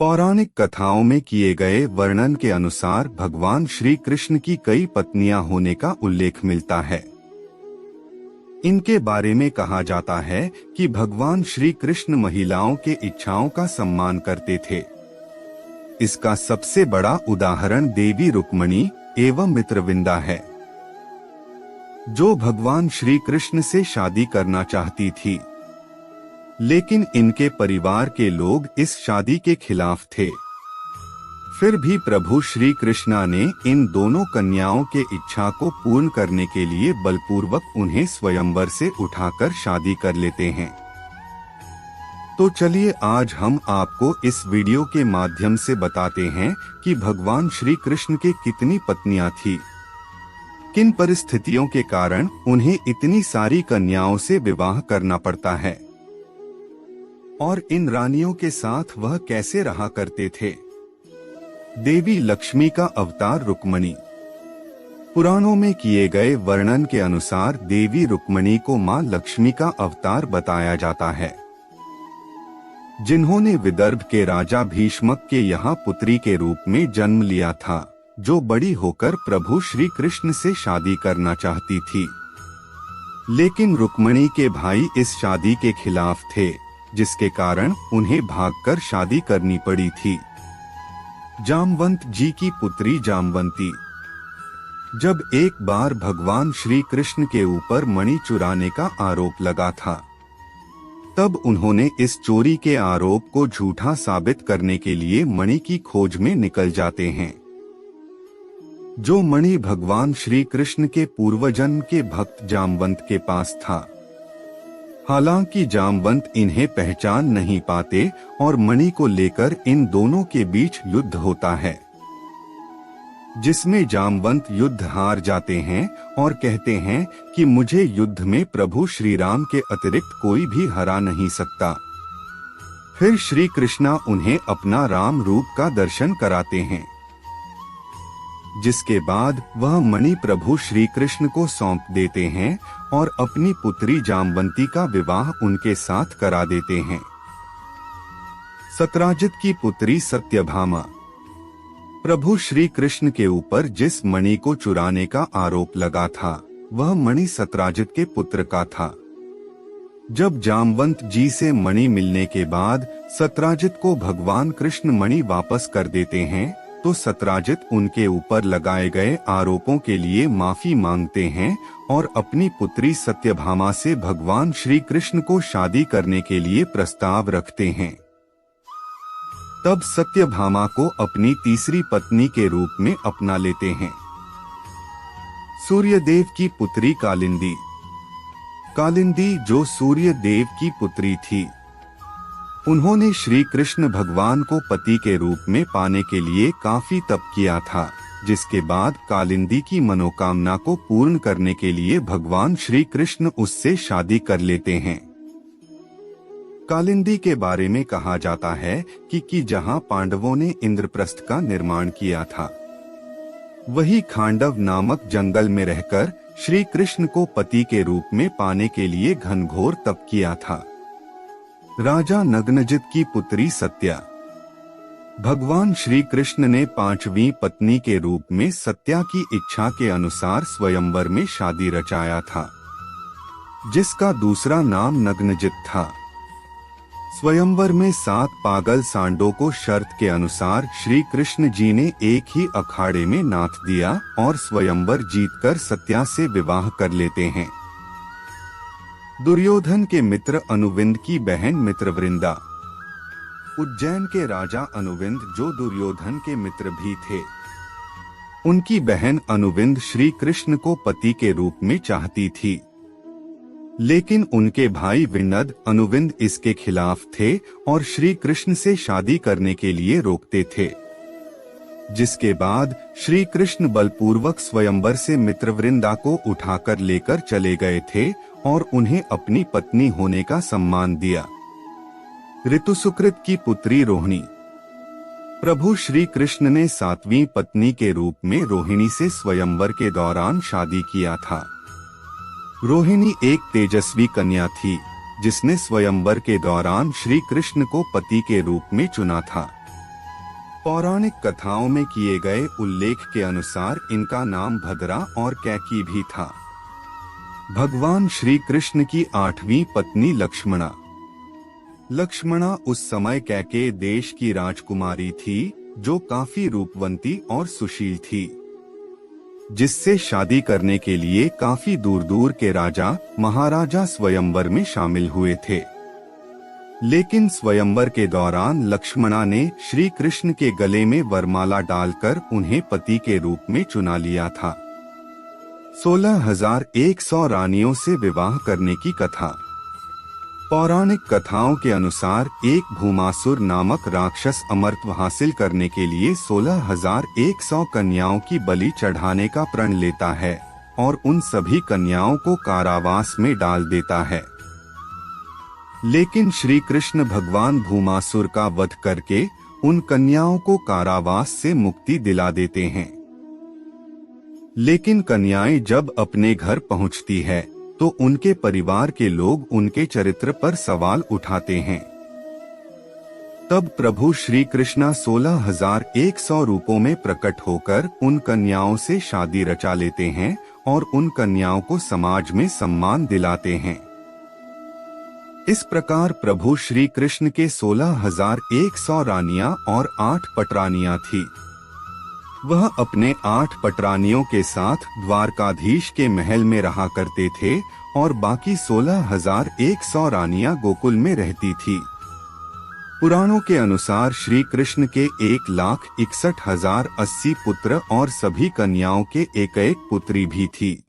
पौराणिक कथाओं में किए गए वर्णन के अनुसार भगवान श्री कृष्ण की कई पत्नियां होने का उल्लेख मिलता है। इनके बारे में कहा जाता है कि भगवान श्री कृष्ण महिलाओं के इच्छाओं का सम्मान करते थे। इसका सबसे बड़ा उदाहरण देवी रुक्मिणी एवं मित्रविंदा है, जो भगवान श्री कृष्ण से शादी करना चाहती थी, लेकिन इनके परिवार के लोग इस शादी के खिलाफ थे। फिर भी प्रभु श्री कृष्णा ने इन दोनों कन्याओं के इच्छा को पूर्ण करने के लिए बलपूर्वक उन्हें स्वयंवर से उठाकर शादी कर लेते हैं। तो चलिए आज हम आपको इस वीडियो के माध्यम से बताते हैं कि भगवान श्री कृष्ण के कितनी पत्नियां थी, किन परिस्थितियों के कारण उन्हें इतनी सारी कन्याओं से विवाह करना पड़ता है और इन रानियों के साथ वह कैसे रहा करते थे। देवी लक्ष्मी का अवतार रुक्मिणी। पुराणों में किए गए वर्णन के अनुसार देवी रुक्मिणी को मां लक्ष्मी का अवतार बताया जाता है, जिन्होंने विदर्भ के राजा भीष्मक के यहाँ पुत्री के रूप में जन्म लिया था, जो बड़ी होकर प्रभु श्री कृष्ण से शादी करना चाहती थी। लेकिन रुक्मिणी के भाई इस शादी के खिलाफ थे, जिसके कारण उन्हें भागकर शादी करनी पड़ी थी। जामवंत जी की पुत्री जामवंती। जब एक बार भगवान श्री कृष्ण के ऊपर मणि चुराने का आरोप लगा था, तब उन्होंने इस चोरी के आरोप को झूठा साबित करने के लिए मणि की खोज में निकल जाते हैं, जो मणि भगवान श्री कृष्ण के पूर्वजन्म के भक्त जामवंत के पास था। हालांकि जामवंत इन्हें पहचान नहीं पाते और मणि को लेकर इन दोनों के बीच युद्ध होता है, जिसमें जामवंत युद्ध हार जाते हैं और कहते हैं कि मुझे युद्ध में प्रभु श्री राम के अतिरिक्त कोई भी हरा नहीं सकता। फिर श्री कृष्णा उन्हें अपना राम रूप का दर्शन कराते हैं, जिसके बाद वह मणि प्रभु श्री कृष्ण को सौंप देते हैं और अपनी पुत्री जामवंती का विवाह उनके साथ करा देते हैं। सत्राजित की पुत्री सत्यभामा। प्रभु श्री कृष्ण के ऊपर जिस मणि को चुराने का आरोप लगा था, वह मणि सत्राजित के पुत्र का था। जब जामवंत जी से मणि मिलने के बाद सत्राजित को भगवान कृष्ण मणि वापस कर देते हैं, तो सत्राजित उनके ऊपर लगाए गए आरोपों के लिए माफी मांगते हैं और अपनी पुत्री सत्यभामा से भगवान श्री कृष्ण को शादी करने के लिए प्रस्ताव रखते हैं। तब सत्यभामा को अपनी तीसरी पत्नी के रूप में अपना लेते हैं। सूर्यदेव की पुत्री कालिंदी। कालिंदी जो सूर्यदेव की पुत्री थी, उन्होंने श्री कृष्ण भगवान को पति के रूप में पाने के लिए काफी तप किया था, जिसके बाद कालिंदी की मनोकामना को पूर्ण करने के लिए भगवान श्री कृष्ण उससे शादी कर लेते हैं। कालिंदी के बारे में कहा जाता है कि जहां पांडवों ने इंद्रप्रस्थ का निर्माण किया था, वही खांडव नामक जंगल में रहकर श्री कृष्ण को पति के रूप में पाने के लिए घनघोर तप किया था। राजा नग्नजित की पुत्री सत्या। भगवान श्री कृष्ण ने पांचवी पत्नी के रूप में सत्या की इच्छा के अनुसार स्वयंवर में शादी रचाया था, जिसका दूसरा नाम नग्नजित था। स्वयंवर में 7 पागल सांडों को शर्त के अनुसार श्री कृष्ण जी ने एक ही अखाड़े में नाथ दिया और स्वयंवर जीतकर सत्या से विवाह कर लेते हैं। दुर्योधन के मित्र अनुविंद की बहन मित्रवृंदा। उज्जैन के राजा अनुविंद, जो दुर्योधन के मित्र भी थे, उनकी बहन अनुविंद श्री कृष्ण को पति के रूप में चाहती थी, लेकिन उनके भाई विनद अनुविंद इसके खिलाफ थे और श्री कृष्ण से शादी करने के लिए रोकते थे, जिसके बाद श्री कृष्ण बलपूर्वक स्वयंवर से मित्रवृंदा को उठाकर लेकर चले गए थे और उन्हें अपनी पत्नी होने का सम्मान दिया। ऋतुसुकृत की पुत्री रोहिणी। प्रभु श्री कृष्ण ने 7वीं पत्नी के रूप में रोहिणी से स्वयंवर के दौरान शादी किया था। रोहिणी एक तेजस्वी कन्या थी, जिसने स्वयंवर के दौरान श्री कृष्ण को पति के रूप में चुना था। पौराणिक कथाओं में किए गए उल्लेख के अनुसार इनका नाम भद्रा और कैकी भी था। भगवान श्री कृष्ण की 8वीं पत्नी लक्ष्मणा। लक्ष्मणा उस समय कैके देश की राजकुमारी थी, जो काफी रूपवंती और सुशील थी, जिससे शादी करने के लिए काफी दूर दूर के राजा महाराजा स्वयंवर में शामिल हुए थे। लेकिन स्वयंवर के दौरान लक्ष्मणा ने श्री कृष्ण के गले में वरमाला डालकर उन्हें पति के रूप में चुना लिया था। 16,100 रानियों से विवाह करने की कथा। पौराणिक कथाओं के अनुसार एक भूमासुर नामक राक्षस अमरत्व हासिल करने के लिए 16,100 कन्याओं की बलि चढ़ाने का प्रण लेता है और उन सभी कन्याओं को कारावास में डाल देता है। लेकिन श्री कृष्ण भगवान भूमासुर का वध करके उन कन्याओं को कारावास से मुक्ति दिला देते हैं। लेकिन कन्याएं जब अपने घर पहुंचती है तो उनके परिवार के लोग उनके चरित्र पर सवाल उठाते हैं। तब प्रभु श्री कृष्ण 16,100 रूपों में प्रकट होकर उन कन्याओं से शादी रचा लेते हैं और उन कन्याओं को समाज में सम्मान दिलाते हैं। इस प्रकार प्रभु श्री कृष्ण के 16,100 रानियां और 8 पटरानियां थी। वह अपने 8 पटरानियों के साथ द्वारकाधीश के महल में रहा करते थे और बाकी 16,100 रानियां गोकुल में रहती थी। पुराणों के अनुसार श्री कृष्ण के 1,61,080 पुत्र और सभी कन्याओं के एक पुत्री भी थी।